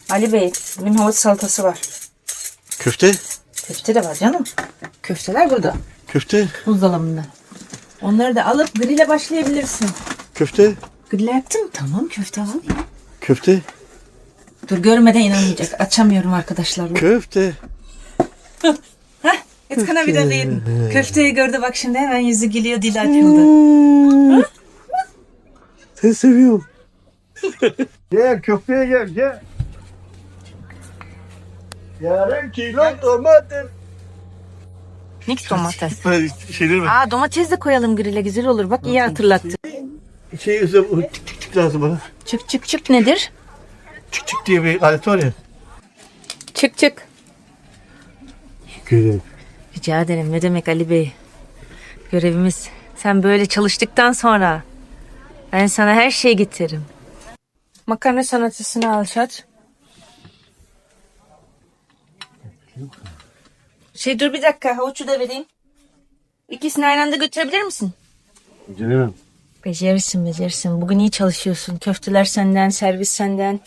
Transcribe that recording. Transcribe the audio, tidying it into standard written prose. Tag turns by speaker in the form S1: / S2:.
S1: Ali Bey, bugün havuç salatası var.
S2: Köfte?
S1: Köfte de var canım. Köfteler burada.
S2: Köfte?
S1: Buzdolabında. Onları da alıp grille başlayabilirsin.
S2: Köfte?
S1: Grille yaptım. Tamam, köfte al ya.
S2: Köfte?
S1: Dur, görmeden inanmayacak. Açamıyorum arkadaşlar.
S2: Köfte?
S1: Hah, Etkan abi de değil. Köfteyi gördü bak şimdi hemen yüzü gülüyor, dili açıldı.
S2: Seni seviyorum. Gel köfteye gel. Yarım kilo domates.
S1: Mix domates.
S2: Şeyleri mi?
S1: Aa, domates de koyalım grille, güzel olur. Bak iyi hatırlattı.
S2: Şey üzerine tık tık tık lazım bana.
S1: Çık çık çık nedir?
S2: Çık çık diye bir alet var ya.
S1: Çık çık.
S2: Güzel.
S1: Rica ederim. Ne demek Ali Bey? Görevimiz. Sen böyle çalıştıktan sonra ben sana her şeyi getiririm. Makarna sanatçısını al Şat. Dur bir dakika, havuçu da vereyim. İkisini aynı anda götürebilir misin?
S2: Canım.
S1: Becerirsin. Bugün iyi çalışıyorsun. Köfteler senden, servis senden.